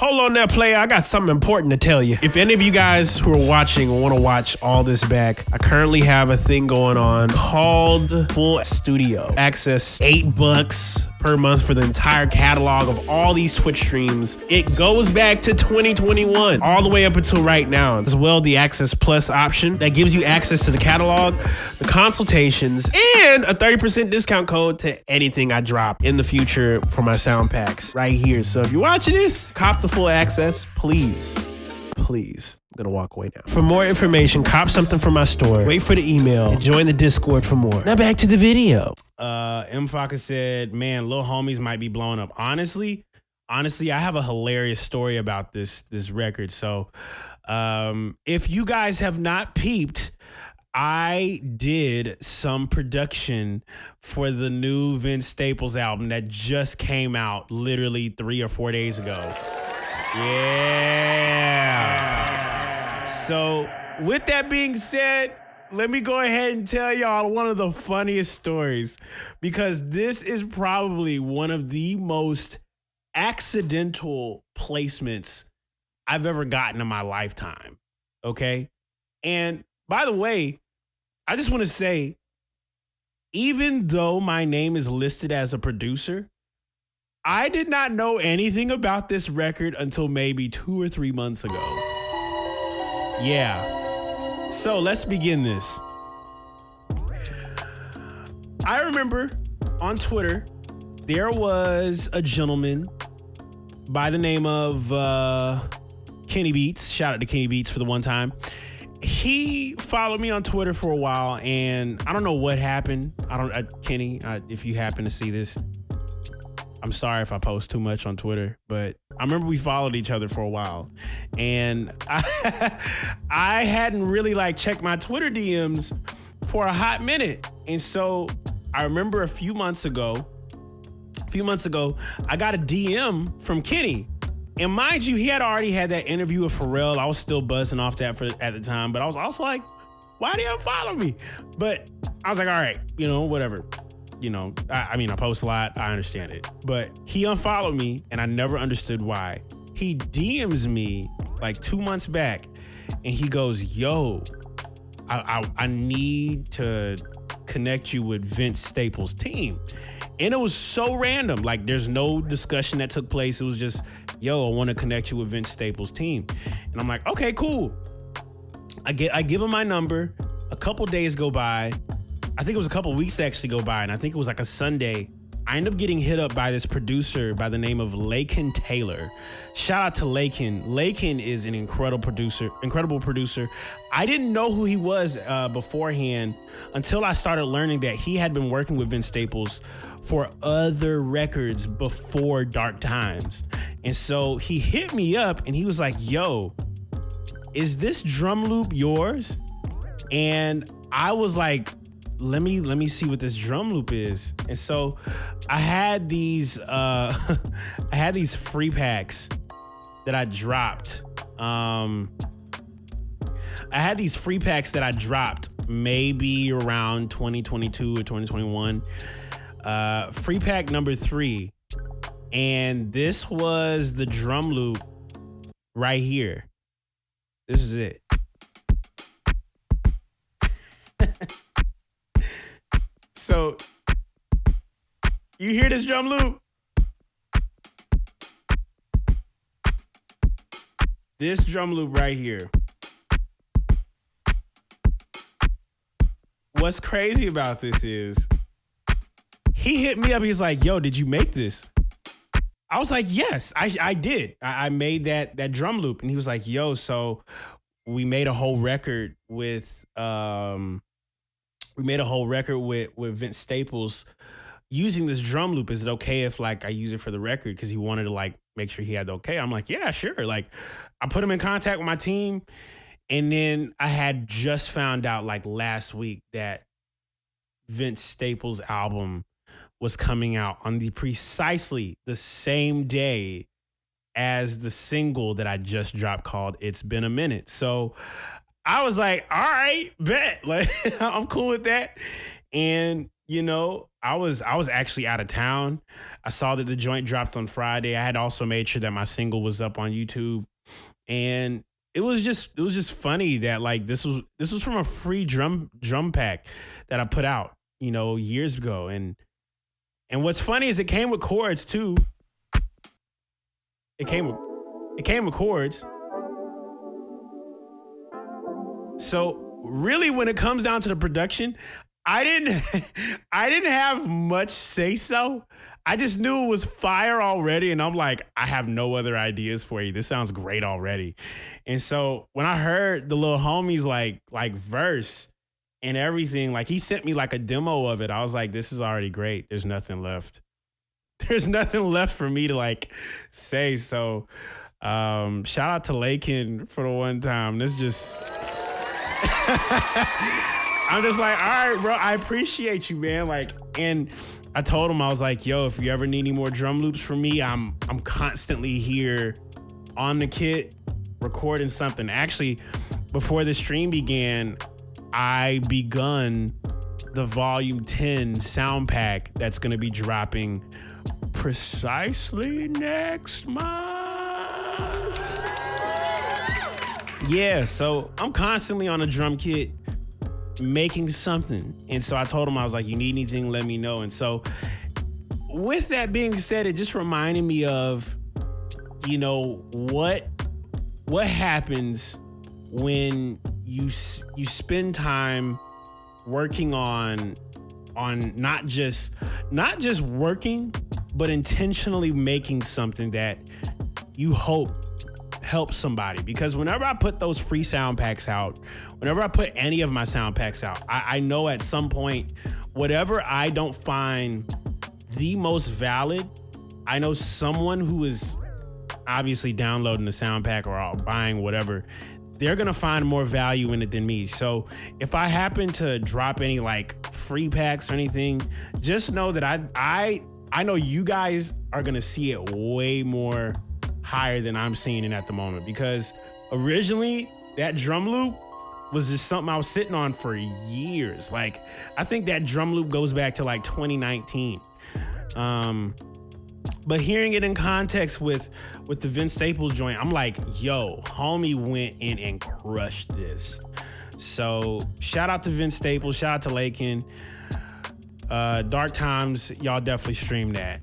Hold on there, player. I got something important to tell you. If any of you guys who are watching want to watch all this back, I currently have a thing going on called Full Studio. Access $8 per month for the entire catalog of all these Twitch streams. It goes back to 2021, all the way up until right now. As well, the Access Plus option that gives you access to the catalog, the consultations, and a 30% discount code to anything I drop in the future for my sound packs right here. So if you're watching this, cop the full access, please. Please. I'm gonna walk away now. For more information, cop something from my store, wait for the email, and join the Discord for more. Now back to the video. M. Faka said, man, Lil Homies might be blowing up. Honestly, I have a hilarious story about this record. So if you guys have not peeped, I did some production for the new Vince Staples album that just came out literally 3 or 4 days ago. Yeah. So with that being said, let me go ahead and tell y'all one of the funniest stories, because this is probably one of the most accidental placements I've ever gotten in my lifetime. Okay. And by the way, I just want to say, even though my name is listed as a producer, I did not know anything about this record until maybe 2 or 3 months ago. Yeah. So let's begin this. I remember on Twitter, there was a gentleman by the name of Kenny Beats. Shout out to Kenny Beats for the one time. He followed me on Twitter for a while, and I don't know what happened. Kenny, if you happen to see this, I'm sorry if I post too much on Twitter, but I remember we followed each other for a while, and I hadn't really checked my Twitter DMs for a hot minute. And so I remember a few months ago, I got a DM from Kenny. And mind you, he had already had that interview with Pharrell. I was still buzzing off that at the time, but I was also like, why do you unfollow me? But I was like, all right, whatever. I post a lot. I understand it. But he unfollowed me, and I never understood why. He DMs me 2 months back, and he goes, yo, I need to connect you with Vince Staples' team. And it was so random. There's no discussion that took place. It was just, yo, I want to connect you with Vince Staples' team. And I'm like, okay, cool. I give him my number. A couple days go by. I think it was a couple weeks that actually go by. And I think it was a Sunday. I end up getting hit up by this producer by the name of Lakin Taylor. Shout out to Lakin. Lakin is an incredible producer. I didn't know who he was beforehand until I started learning that he had been working with Vince Staples for other records before Dark Times. And so he hit me up and he was like, yo, is this drum loop yours? And I was like, let me see what this drum loop is. And so I had these free packs that I dropped. Maybe around 2022 or 2021. Free pack number 3. And this was the drum loop right here. This is it. So, you hear this drum loop? This drum loop right here. What's crazy about this is, he hit me up. He's like, yo, did you make this? I was like, yes, I did. I made that drum loop. And he was like, yo, so we made a whole record with Vince Staples using this drum loop. Is it okay if I use it for the record? Because he wanted to make sure he had the okay. I'm like, yeah, sure. I put him in contact with my team. And then I had just found out last week that Vince Staples' album was coming out on precisely the same day as the single that I just dropped called It's Been a Minute. So I was like, all right, bet. I'm cool with that. And, I was actually out of town. I saw that the joint dropped on Friday. I had also made sure that my single was up on YouTube, and it was just funny that like this was from a free drum pack that I put out, years ago. And what's funny is it came with chords too. It came with chords. So really, when it comes down to the production, I didn't I didn't have much say so. I just knew it was fire already, and I'm like, I have no other ideas for you. This sounds great already. And so when I heard the little homies like verse and everything, like he sent me like a demo of it, I was like, this is already great. There's nothing left. There's nothing left for me to like say. So shout out to Lakin for the one time. This just I'm just like, all right, bro, I appreciate you, man. Like, and I told him, I was like, yo, if you ever need any more drum loops from me, I'm constantly here on the kit recording something. Actually, before the stream began, I begun the volume 10 sound pack that's gonna be dropping precisely next month. Yeah, so I'm constantly on a drum kit making something. And so I told him, I was like, you need anything, let me know. And so with that being said, it just reminded me of, what happens when you spend time working on not just working, but intentionally making something that you hope help somebody. Because whenever I put those free sound packs out, whenever I put any of my sound packs out, I know at some point, whatever I don't find the most valid, I know someone who is obviously downloading the sound pack or buying whatever, they're gonna find more value in it than me. So if I happen to drop any like free packs or anything, just know that I know you guys are gonna see it way more higher than I'm seeing it at the moment, because originally that drum loop was just something I was sitting on for years. Like, I think that drum loop goes back to like 2019. But hearing it in context with the Vince Staples joint, I'm like, yo, homie went in and crushed this. So shout out to Vince Staples, shout out to Lakin. Dark Times, y'all definitely stream that.